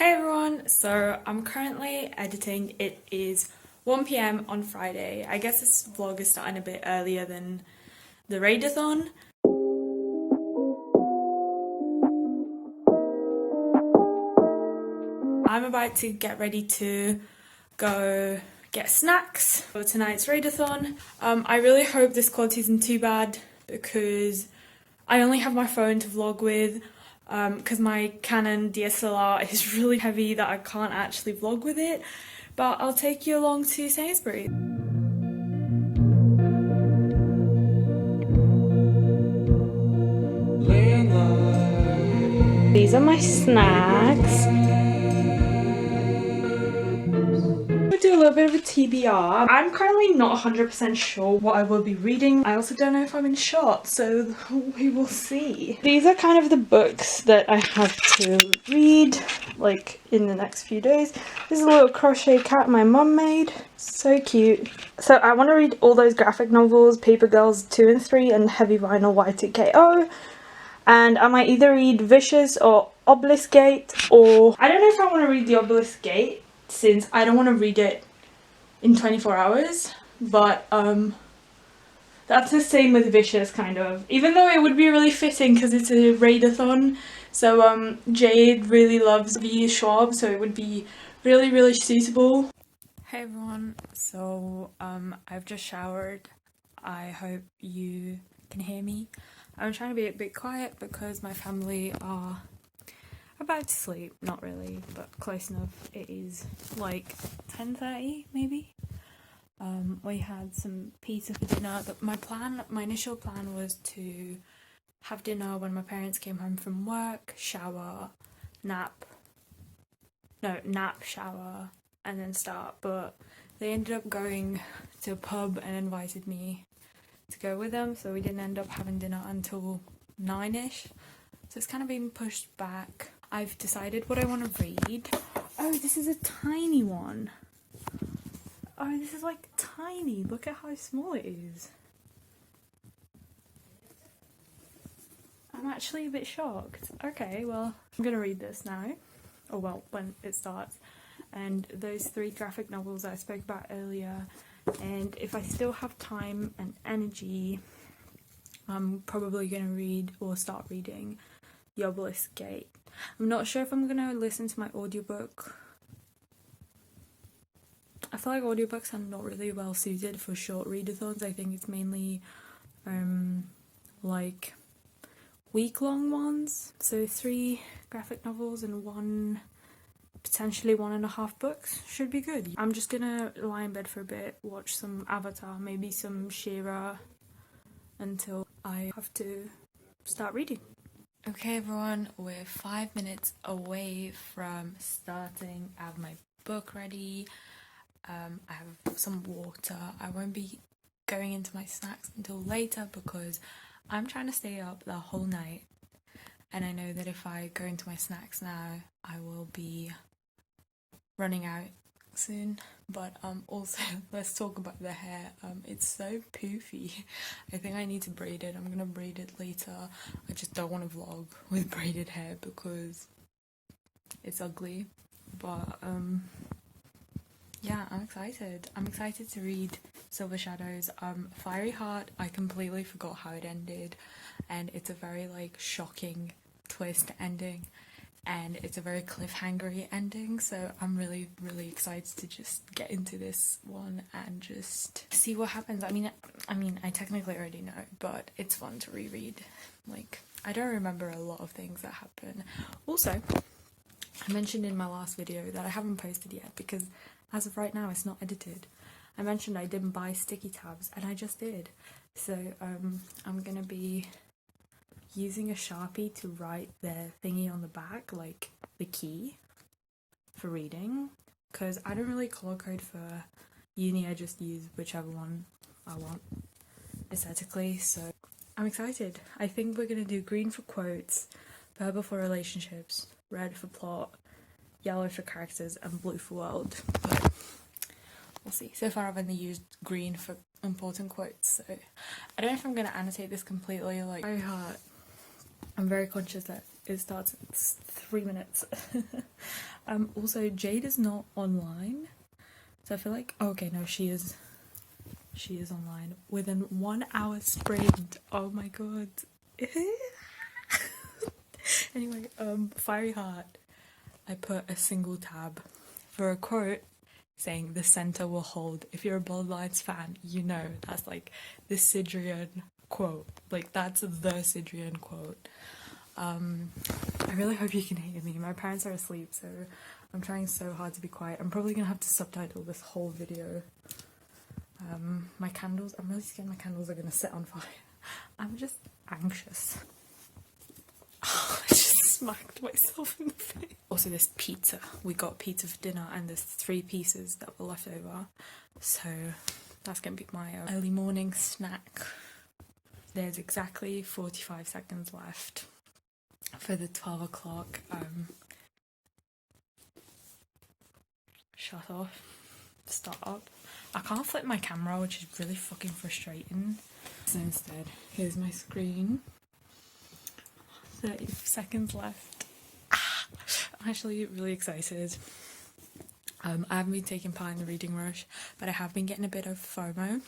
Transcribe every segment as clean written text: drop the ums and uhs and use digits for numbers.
Hey everyone, so I'm currently editing. It is 1 p.m. on Friday. I guess this vlog is starting a bit earlier than the readathon. I'm about to get ready to go get snacks for tonight's readathon. I really hope this quality isn't too bad because I only have my phone to vlog with. Because my Canon DSLR is really heavy that I can't actually vlog with it, but I'll take you along to Sainsbury's. These are my snacks. Do a little bit of a TBR. I'm currently not 100% sure what I will be reading. I also don't know if I'm in shot, so we will see. These are kind of the books that I have to read, like, in the next few days. This is a little crochet cat my mum made. So cute. So I want to read all those graphic novels, Paper Girls 2 and 3, and Heavy Vinyl Y2KO. And I might either read Vicious or Obelisk Gate, or I don't know if I want to read the Obelisk Gate, since I don't want to read it in 24 hours, but that's the same with Vicious, kind of, even though it would be really fitting because it's a readathon. So Jade really loves the Schwab, so it would be really suitable. Hey everyone, so I've just showered. I hope you can hear me. I'm trying to be a bit quiet because my family are about to sleep. Not really, but close enough. It is like 10:30 maybe. We had some pizza for dinner. My initial plan was to have dinner when my parents came home from work, shower, nap, shower, and then start, but they ended up going to a pub and invited me to go with them, so we didn't end up having dinner until 9ish, so it's kind of been pushed back. I've decided what I want to read. Oh, this is a tiny one. Oh, this is like tiny. Look at how small it is. I'm actually a bit shocked. Okay, well, I'm gonna read this now. Or well, when it starts. And those 3 graphic novels that I spoke about earlier. And if I still have time and energy, I'm probably gonna read or start reading The Obelisk Gate. I'm not sure if I'm gonna listen to my audiobook. I feel like audiobooks are not really well suited for short readathons. I think it's mainly like week-long ones. So 3 graphic novels and 1, potentially 1.5 books should be good. I'm just gonna lie in bed for a bit, watch some Avatar, maybe some She-Ra, until I have to start reading. Okay everyone, we're 5 minutes away from starting. I have my book ready. I have some water. I won't be going into my snacks until later because I'm trying to stay up the whole night, and I know that if I go into my snacks now I will be running out soon. But also, let's talk about the hair. It's so poofy. I think I need to braid it. I'm gonna braid it later. I just don't want to vlog with braided hair because it's ugly. But yeah, I'm excited. I'm excited to read Silver Shadows. Fiery Heart, I completely forgot how it ended, and it's a very like shocking twist ending, and it's a very cliffhangery ending, so I'm really excited to just get into this one and just see what happens. I mean I technically already know, but it's fun to reread. Like, I don't remember a lot of things that happen. Also, I mentioned in my last video that I haven't posted yet because as of right now it's not edited. I mentioned I didn't buy sticky tabs, and I just did. So I'm gonna be using a Sharpie to write the thingy on the back, like the key for reading, because I don't really color code for uni. I just use whichever one I want aesthetically, so I'm excited. I think we're gonna do green for quotes, purple for relationships, red for plot, yellow for characters, and blue for world, but we'll see. So far I've only used green for important quotes, so I don't know if I'm gonna annotate this completely. Like, I'm very conscious that it starts in 3 minutes. Also, Jade is not online, so I feel like, oh, okay, no, she is online within 1 hour sprint. Oh my god. Anyway, Fiery Heart, I put a single tab for a quote saying the center will hold. If you're a Bloodlines fan, you know that's like the Sidrian quote. Like, that's the Sidrian quote. I really hope you can hear me. My parents are asleep, so I'm trying so hard to be quiet. I'm probably gonna have to subtitle this whole video. My candles, I'm really scared my candles are gonna set on fire. I'm just anxious. Oh, I just smacked myself in the face. Also, this pizza. We got pizza for dinner and there's 3 pieces that were left over. So that's gonna be my early morning snack. There's exactly 45 seconds left for the 12 o'clock shut off, start up. I can't flip my camera, which is really fucking frustrating. So instead, here's my screen. 30 seconds left. I'm actually really excited. I haven't been taking part in the reading rush, but I have been getting a bit of FOMO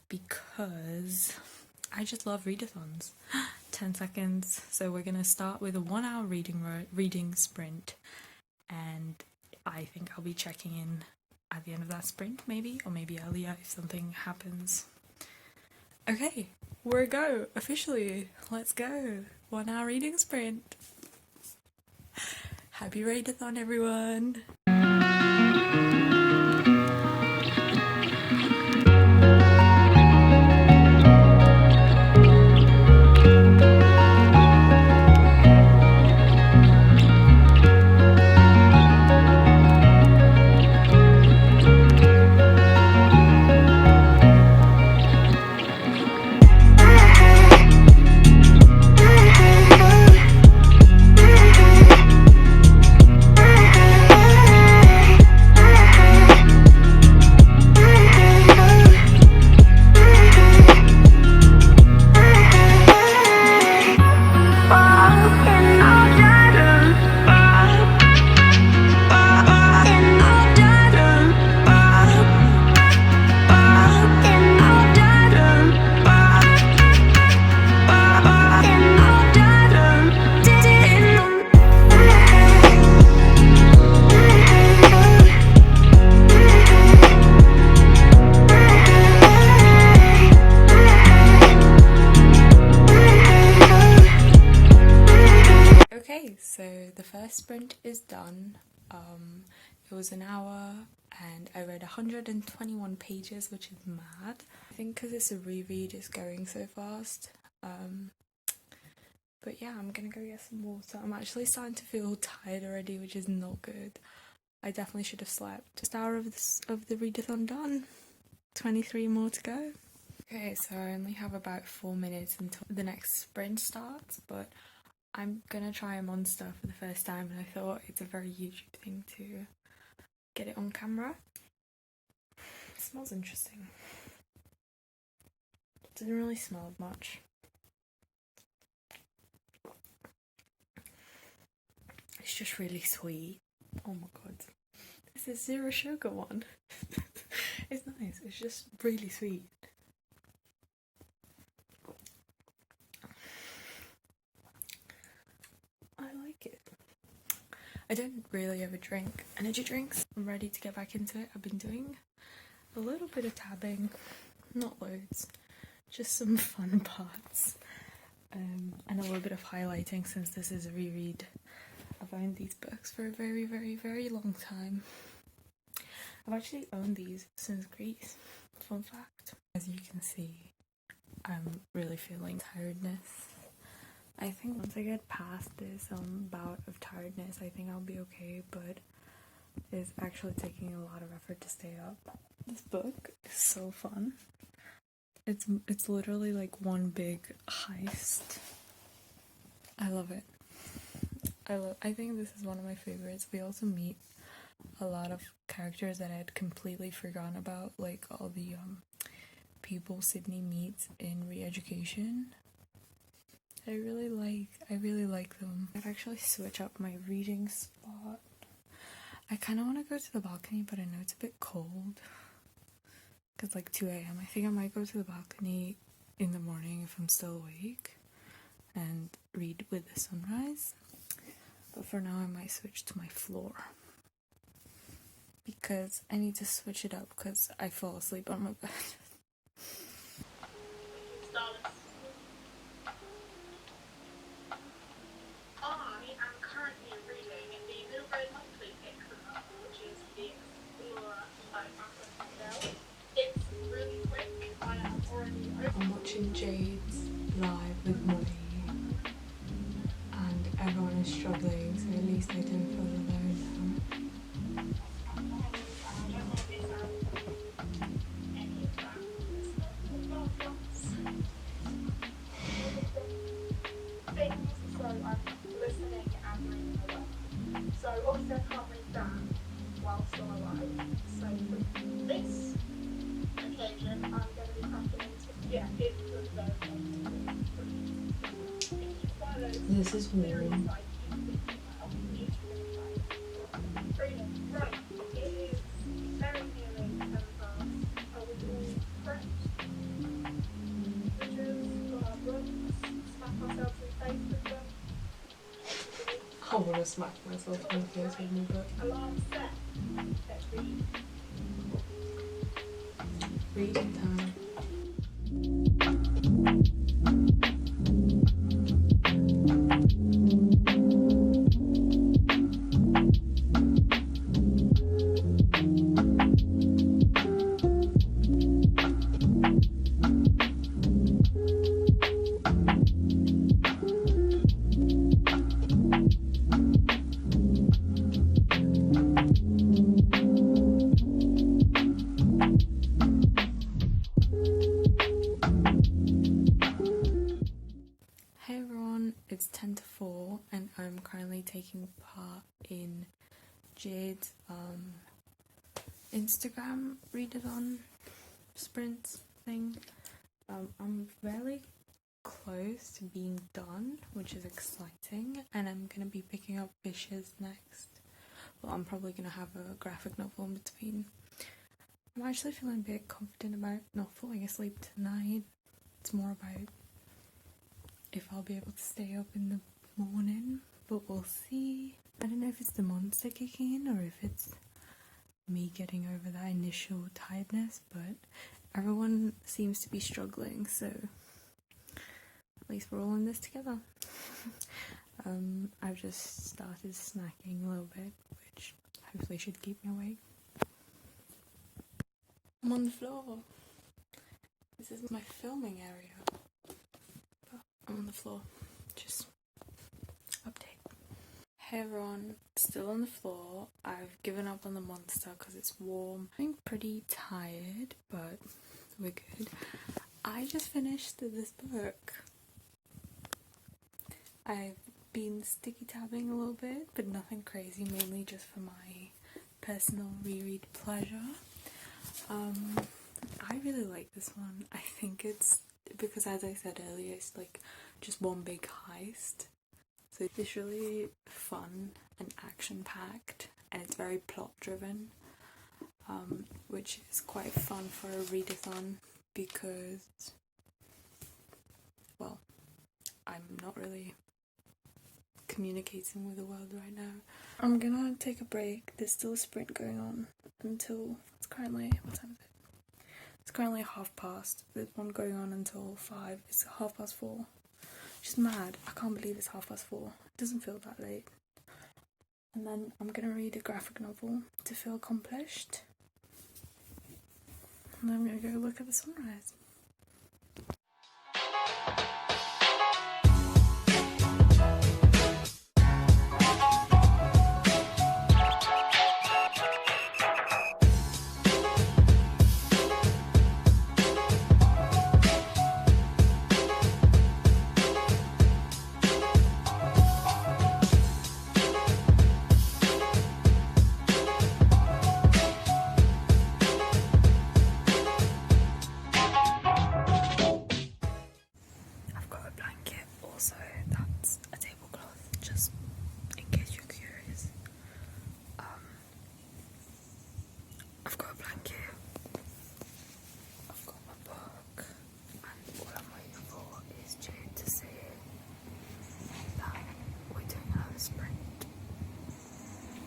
because I just love readathons. 10 seconds. So we're gonna start with a 1 hour reading sprint, and I think I'll be checking in at the end of that sprint, maybe, or maybe earlier if something happens. Okay, we're a go, officially. Let's go. 1 hour reading sprint. Happy readathon, everyone. So the first sprint is done. It was an hour and I read 121 pages, which is mad. I think because it's a reread, it's going so fast. But yeah, I'm gonna go get some water. I'm actually starting to feel tired already, which is not good. I definitely should have slept. Just an hour of the readathon done. 23 more to go. Okay, so I only have about 4 minutes until the next sprint starts, but I'm gonna try a monster for the first time, and I thought it's a very YouTube thing to get it on camera. It smells interesting. It doesn't really smell much. It's just really sweet. Oh my god. This is zero sugar one. It's nice, it's just really sweet. I don't really ever drink energy drinks. I'm ready to get back into it. I've been doing a little bit of tabbing, not loads, just some fun parts, and a little bit of highlighting since this is a reread. I've owned these books for a very, very, very long time. I've actually owned these since Greece. Fun fact. As you can see, I'm really feeling tiredness. I think once I get past this bout of tiredness, I think I'll be okay, but it's actually taking a lot of effort to stay up. This book is so fun. It's literally like one big heist. I love it. I think this is one of my favorites. We also meet a lot of characters that I had completely forgotten about, like all the people Sydney meets in Re-Education. I really like them. I've actually switched up my reading spot I kind of want to go to the balcony, but I know it's a bit cold. Because like 2 a.m. I think I might go to the balcony in the morning if I'm still awake and read with the sunrise. But for now I might switch to my floor. Because I need to switch it up because I fall asleep on my bed. I'm watching Jade's live with Molly and everyone is struggling, so at least I don't feel alone now. So obviously I can't read that whilst on a live. So for this occasion I'm going to be cracking into it's just very This is warm. Right, it is very nearly 10 past. Are we all prepped? Bridges, got our books, smack ourselves in the face with them. I want to smack myself in the face with my book. Alarm set. Let's read. Reading time. It's 10 to 4 and I'm currently taking part in Jade's Instagram readathon sprints thing. I'm very close to being done, which is exciting, and I'm going to be picking up Fishes next. Well, I'm probably going to have a graphic novel in between. I'm actually feeling a bit confident about not falling asleep tonight. It's more about if I'll be able to stay up in the morning, but we'll see. I don't know if it's the monster kicking in or if it's me getting over that initial tiredness, but everyone seems to be struggling, so at least we're all in this together. I've just started snacking a little bit, which hopefully should keep me awake. I'm on the floor. This is my filming area. I'm on the floor. Just update. Hey everyone, still on the floor. I've given up on the monster because it's warm. I'm pretty tired, but we're good. I just finished this book. I've been sticky tabbing a little bit, but nothing crazy, mainly just for my personal reread pleasure. I really like this one. I think it's because, as I said earlier, it's like just one big heist, so it's really fun and action packed, and it's very plot driven, which is quite fun for a readathon because, well, I'm not really communicating with the world right now. I'm gonna take a break. There's still a sprint going on until it's currently, what time is it? It's currently past. There's one going on until 5. It's 4:30. Just mad. I can't believe it's 4:30. It doesn't feel that late. And then I'm gonna read a graphic novel to feel accomplished. And then I'm gonna go look at the sunrise. I've got a blanket, I've got my book, and all I'm waiting for is Jade to say that we're doing another sprint.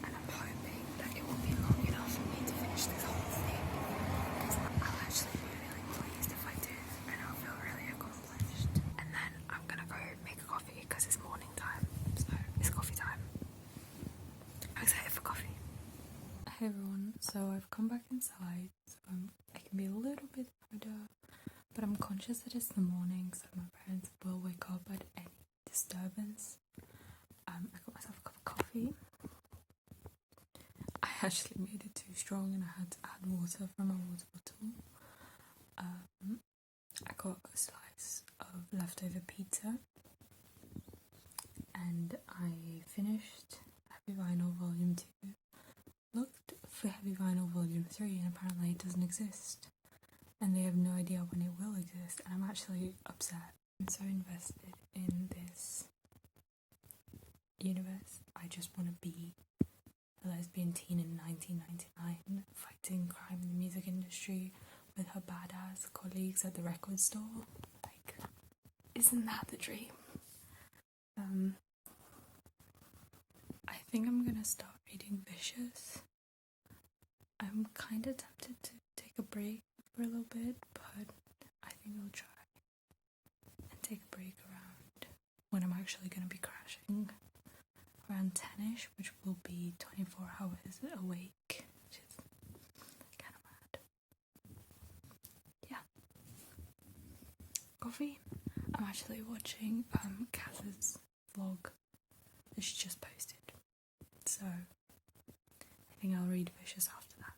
And I'm hoping that it will be long enough for me to finish this whole thing, because I'll actually be really pleased if I do, and I'll feel really accomplished. And then I'm gonna go make a coffee because it's morning time, so it's coffee time. I'm excited for coffee. Hey everyone, so I've come back inside, so I can be a little bit louder, but I'm conscious that it's the morning, so my parents will wake up at any disturbance. I got myself a cup of coffee. I actually made it too strong and I had to add water from my water bottle. I got a slice of leftover pizza, and I finished Heavy Vinyl Volume 2. Looked for Heavy Vinyl Volume 3 and apparently it doesn't exist. And they have no idea when it will exist, and I'm actually upset. I'm so invested in this universe. I just want to be a lesbian teen in 1999 fighting crime in the music industry with her badass colleagues at the record store. Like, isn't that the dream? I think I'm gonna start reading Vicious. I'm kind of tempted to take a break for a little bit, but I think I'll try and take a break around when I'm actually gonna be crashing, around 10ish, which will be 24 hours awake, which is kind of mad. Yeah. Coffee. I'm actually watching Kaz's vlog that she just posted, so I think I'll read Vicious after that.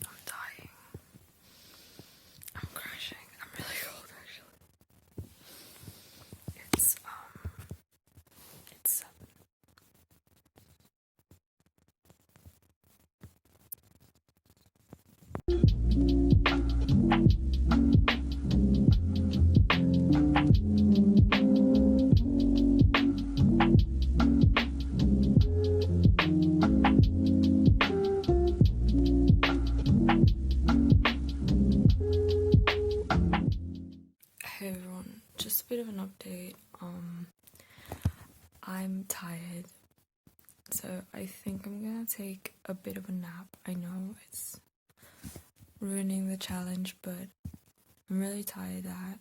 I'm dying. I'm crashing. I'm really cold actually. It's 7. Hey everyone, just a bit of an update. I'm tired, so I think I'm gonna take a bit of a nap. I know it's ruining the challenge, but I'm really tired at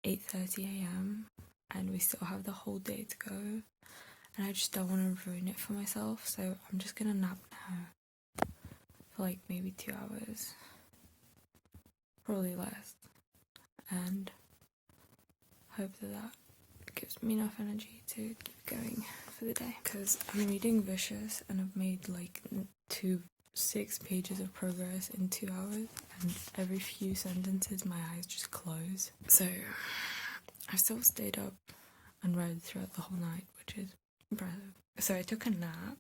8:30 a.m. and we still have the whole day to go, and I just don't want to ruin it for myself, so I'm just gonna nap now for like maybe 2 hours, probably less, and hope that gives me enough energy to keep going for the day, because I'm reading Vicious and I've made like 6 pages of progress in 2 hours, and every few sentences my eyes just close. So I still stayed up and read throughout the whole night, which is impressive. So I took a nap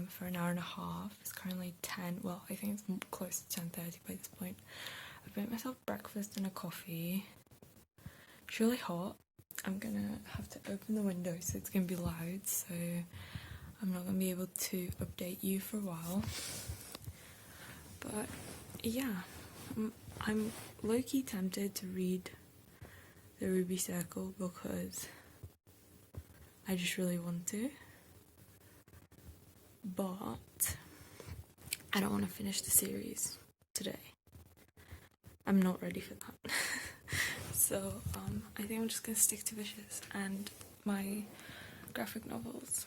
for an hour and a half. It's currently 10, well I think it's close to 10:30 by this point. I've made myself breakfast and a coffee. It's really hot. I'm gonna have to open the window so it's gonna be loud, so I'm not gonna be able to update you for a while. But yeah, I'm low-key tempted to read The Ruby Circle because I just really want to, but I don't want to finish the series today. I'm not ready for that. So I think I'm just gonna stick to Vicious and my graphic novels.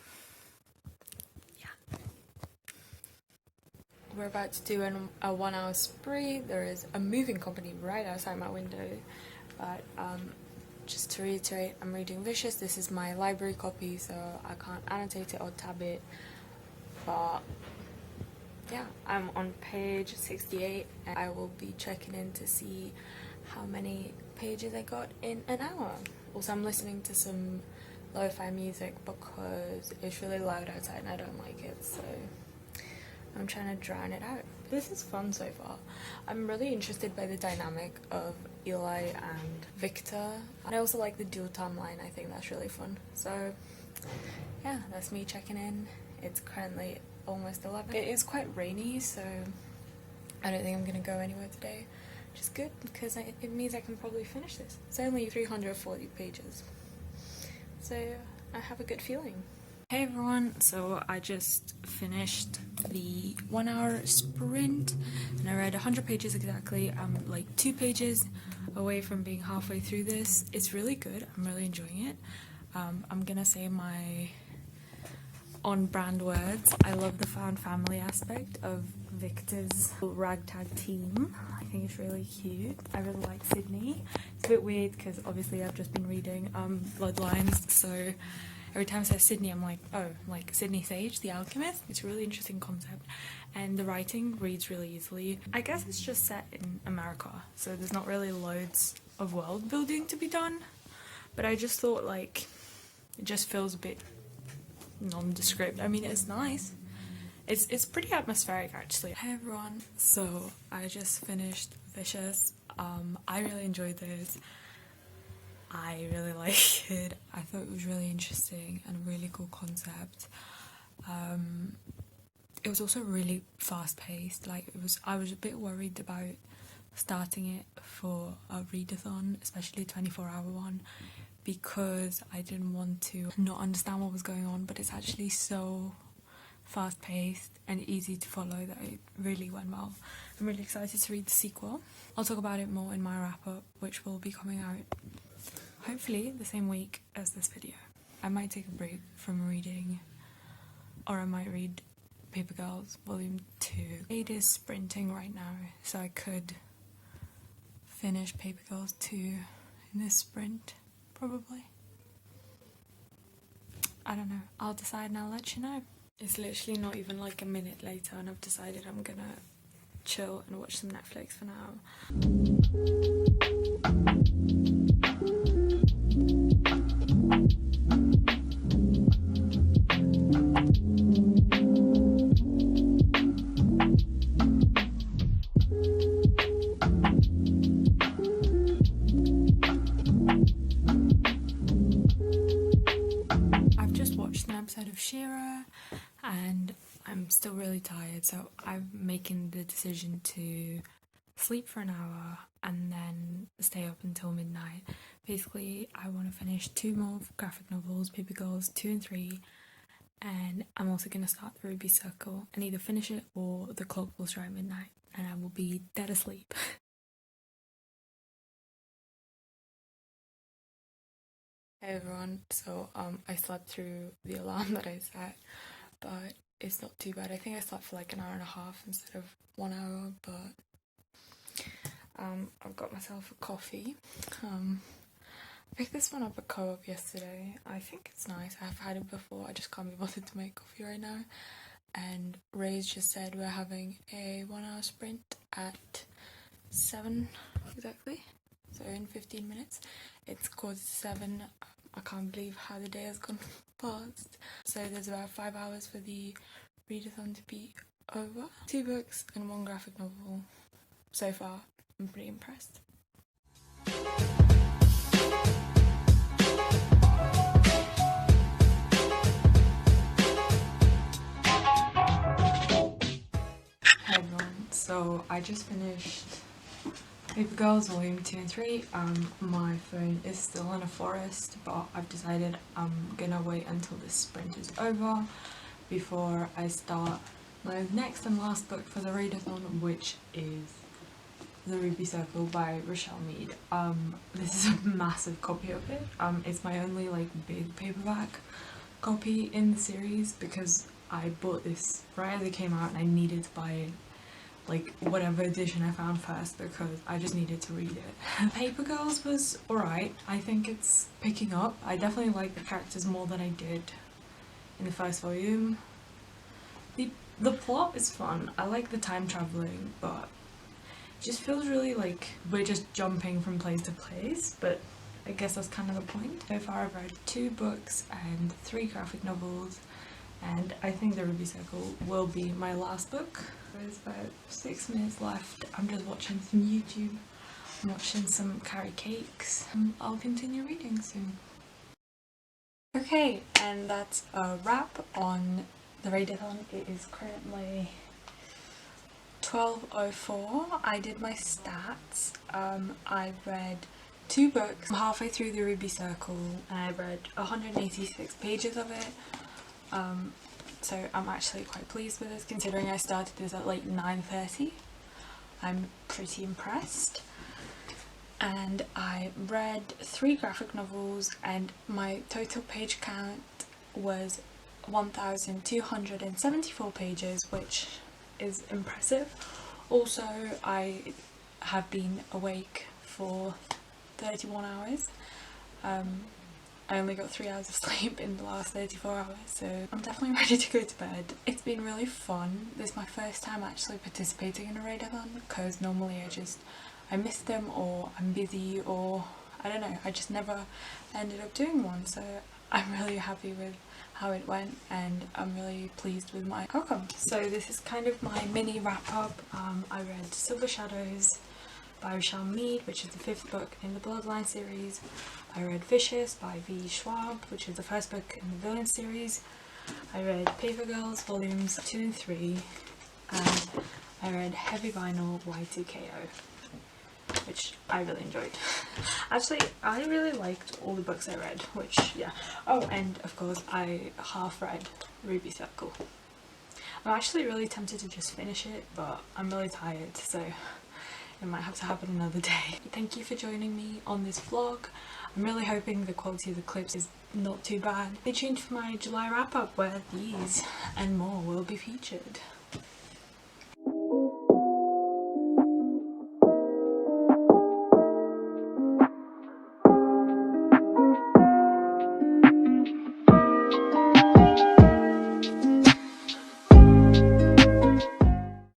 Yeah. We're about to do a 1 hour spree. There is a moving company right outside my window, but just to reiterate, I'm reading Vicious. This is my library copy, so I can't annotate it or tab it, but yeah, I'm on page 68 and I will be checking in to see how many pages I got in an hour. Also, I'm listening to some lo-fi music because it's really loud outside and I don't like it, so I'm trying to drown it out. This is fun so far. I'm really interested by the dynamic of Eli and Victor. And I also like the dual timeline. I think that's really fun. So yeah, that's me checking in. It's currently almost 11. It is quite rainy, so I don't think I'm gonna go anywhere today, which is good because it means I can probably finish this. It's only 340 pages, so I have a good feeling. Hey everyone, so I just finished the 1 hour sprint and I read 100 pages exactly. I'm like 2 pages away from being halfway through this. It's really good, I'm really enjoying it. I'm gonna say my on-brand words. I love the found family aspect of Victor's ragtag team. I think it's really cute. I really like Sydney. It's a bit weird because obviously I've just been reading Bloodlines, so every time I say Sydney I'm like, oh, like Sydney Sage, the alchemist. It's a really interesting concept and the writing reads really easily. I guess it's just set in America, so there's not really loads of world building to be done, but I just thought like it just feels a bit nondescript. I mean, it's nice. It's pretty atmospheric actually. Hey everyone, so I just finished Vicious. I really enjoyed this. I really like it. I thought it was really interesting and a really cool concept. It was also really fast paced. Like I was a bit worried about starting it for a readathon, especially a 24-hour one, because I didn't want to not understand what was going on, but it's actually so fast paced and easy to follow that it really went well. I'm really excited to read the sequel. I'll talk about it more in my wrap up, which will be coming out hopefully the same week as this video. I might take a break from reading, or I might read Paper Girls Volume 2. It is sprinting right now, so I could finish Paper Girls 2 in this sprint, probably. I don't know. I'll decide and I'll let you know. It's literally not even like a minute later and I've decided I'm gonna chill and watch some Netflix for now. I've just watched an episode of Shira and I'm still really tired, so I'm making the decision to sleep for an hour and then stay up until midnight. Basically, I want to finish 2 more graphic novels, Paper Girls 2 and 3, and I'm also going to start the Ruby Circle and either finish it or the clock will strike midnight and I will be dead asleep. Hey everyone, so I slept through the alarm that I set, but it's not too bad. I think I slept for like an hour and a half instead of 1 hour, but I've got myself a coffee. I picked this one up at Co-op yesterday. I think it's nice. I've had it before, I just can't be bothered to make coffee right now. And Ray's just said we're having a 1 hour sprint at 7 exactly, so in 15 minutes. It's 6:45. I can't believe how the day has gone past. So there's about 5 hours for the readathon to be over. 2 books and 1 graphic novel. So far, I'm pretty impressed. Hey everyone, so I just finished Paper Girls Volume 2 and 3. My phone is still in a forest, but I've decided I'm gonna wait until this sprint is over before I start my next and last book for the readathon, which is The Ruby Circle by Richelle Mead. This is a massive copy of it. It's my only like big paperback copy in the series because I bought this right as it came out and I needed to buy like whatever edition I found first because I just needed to read it. Paper Girls was alright. I think it's picking up. I definitely like the characters more than I did in the first volume. The plot is fun. I like the time traveling, but it just feels really like we're just jumping from place to place, but I guess that's kind of the point. So far I've read 2 books and 3 graphic novels, and I think The Ruby Circle will be my last book. There's about 6 minutes left. I'm just watching some YouTube. I'm watching some carrot cakes. I'll continue reading soon. Okay. Okay, and that's a wrap on the readathon. It is currently 12:04. I did my stats. I read 2 books. I'm halfway through the Ruby Circle and I read 186 pages of it. So I'm actually quite pleased with this considering I started this at like 9:30. I'm pretty impressed. And I read 3 graphic novels and my total page count was 1,274 pages, which is impressive. Also, I have been awake for 31 hours. I only got 3 hours of sleep in the last 34 hours, so I'm definitely ready to go to bed. It's been really fun. This is my first time actually participating in a readathon, because normally I miss them, or I'm busy, or I don't know, I just never ended up doing one. So I'm really happy with how it went and I'm really pleased with my outcome. So this is kind of my mini wrap up. I read Silver Shadows by Richelle Mead, which is the 5th book in the Bloodline series. I read Vicious by Schwab, which is the 1st book in the Villain series. I read Paper Girls volumes 2 and 3, and I read Heavy Vinyl Y2KO, which I really enjoyed. Actually, I really liked all the books I read, which, yeah. Oh, and of course I half read Ruby Circle. I'm actually really tempted to just finish it, but I'm really tired, so it might have to happen another day. Thank you for joining me on this vlog. I'm really hoping the quality of the clips is not too bad. Stay tuned for my July wrap up where these and more will be featured.